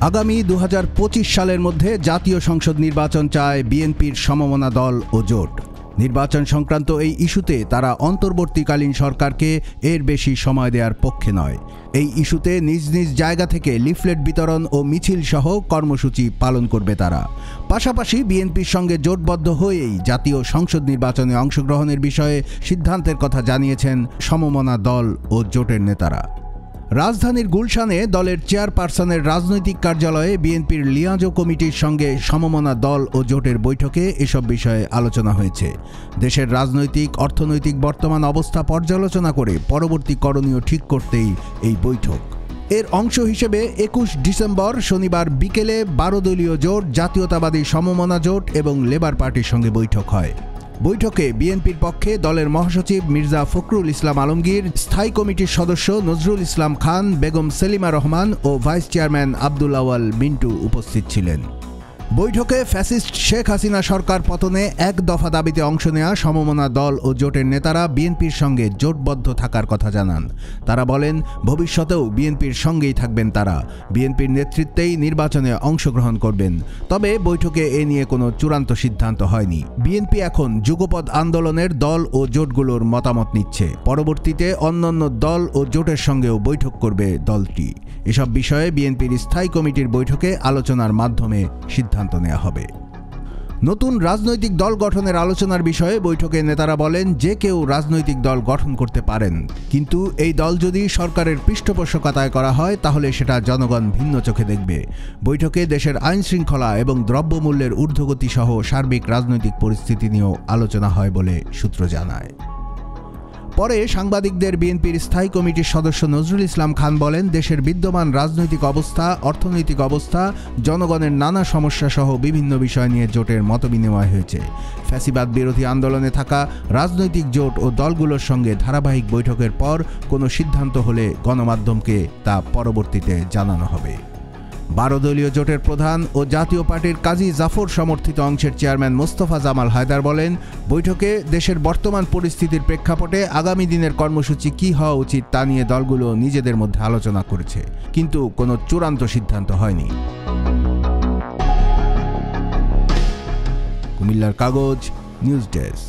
আগামী 2025 সালের মধ্যে জাতীয় সংসদ নির্বাচন চায় বিএনপির সমমনা দল ও জোট। নির্বাচন সংক্রান্ত এই ইস্যুতে তারা অন্তর্বর্তীকালীন সরকারকে এর বেশি সময় দেওয়ার পক্ষে নয়। এই ইস্যুতে নিজ নিজ জায়গা থেকে লিফলেট বিতরণ ও মিছিল সহ কর্মসূচি পালন করবে তারা। পাশাপাশি বিএনপির সঙ্গে জোটবদ্ধ হয়েই জাতীয় সংসদ নির্বাচনে অংশগ্রহণের বিষয়ে সিদ্ধান্তের কথা জানিয়েছেন সমমনা দল ও জোটের নেতারা। রাজধানীর গুলশানে দলের চেয়ারপারসনের রাজনৈতিক কার্যালয়ে বিএনপির লিয়াজো কমিটির সঙ্গে সমমনা দল ও জোটের বৈঠকে এসব বিষয়ে আলোচনা হয়েছে। দেশের রাজনৈতিক অর্থনৈতিক বর্তমান অবস্থা পর্যালোচনা করে পরবর্তী করণীয় ঠিক করতেই এই বৈঠক। এর অংশ হিসেবে 21 ডিসেম্বর শনিবার বিকেলে 12 দলীয় জোট, জাতীয়তাবাদী সমমনা জোট এবং লেবার পার্টির সঙ্গে বৈঠক হয়। বৈঠকে বিএনপির পক্ষে দলের মহাসচিব মির্জা ফখরুল ইসলাম আলমগীর, স্থায়ী কমিটির সদস্য নজরুল ইসলাম খান, বেগম সেলিমা রহমান ও ভাইস চেয়ারম্যান আব্দুল আওয়াল মিন্টু উপস্থিত ছিলেন। বৈঠকে ফ্যাসিস্ট শেখ হাসিনা সরকার পতনে এক দফা দাবিতে অংশ নেওয়া সমমনা দল ও জোটের নেতারা বিএনপির সঙ্গে জোটবদ্ধ থাকার কথা জানান। তারা বলেন, ভবিষ্যতেও বিএনপির সঙ্গেই থাকবেন তারা, বিএনপির নেতৃত্বেই নির্বাচনে অংশগ্রহণ করবেন। তবে বৈঠকে এ নিয়ে কোনো চূড়ান্ত সিদ্ধান্ত হয়নি। বিএনপি এখন যুগপৎ আন্দোলনের দল ও জোটগুলোর মতামত নিচ্ছে। পরবর্তীতে অন্যান্য দল ও জোটের সঙ্গেও বৈঠক করবে দলটি। এসব বিষয়ে বিএনপির স্থায়ী কমিটির বৈঠকে আলোচনার মাধ্যমে সিদ্ধান্ত নেওয়া হবে। নতুন রাজনৈতিক দল গঠনের আলোচনার বিষয়ে বৈঠকে নেতারা বলেন, যে কেউ রাজনৈতিক দল গঠন করতে পারেন, কিন্তু এই দল যদি সরকারের পৃষ্ঠপোষকতায় করা হয় তাহলে সেটা জনগণ ভিন্ন চোখে দেখবে। বৈঠকে দেশের আইন শৃঙ্খলা এবং দ্রব্যমূল্যের ঊর্ধ্বগতি সহ সার্বিক রাজনৈতিক পরিস্থিতি নিয়েও আলোচনা হয় বলে সূত্র জানায়। পরে সাংবাদিকদের বিএনপির স্থায়ী কমিটির সদস্য নজরুল ইসলাম খান বলেন, দেশের বিদ্যমান রাজনৈতিক অবস্থা, অর্থনৈতিক অবস্থা, জনগণের নানা সমস্যা সহ বিভিন্ন বিষয় নিয়ে জোটের মতবিনিময় হয়েছে। ফ্যাসিবাদ বিরোধী আন্দোলনে থাকা রাজনৈতিক জোট ও দলগুলোর সঙ্গে ধারাবাহিক বৈঠকের পর কোনো সিদ্ধান্ত হলে গণমাধ্যমকে তা পরবর্তীতে জানানো হবে। 12 দলীয় জোটের প্রধান ও জাতীয় পার্টির কাজী জাফর সমর্থিত অংশের চেয়ারম্যান মোস্তফা জামাল হায়দার বলেন, বৈঠকে দেশের বর্তমান পরিস্থিতির প্রেক্ষাপটে আগামী দিনের কর্মসূচি কী হওয়া উচিত তা নিয়ে দলগুলো নিজেদের মধ্যে আলোচনা করেছে, কিন্তু কোনো চূড়ান্ত সিদ্ধান্ত হয়নি। কুমিল্লার কাগজ, নিউজ ডেস্ক।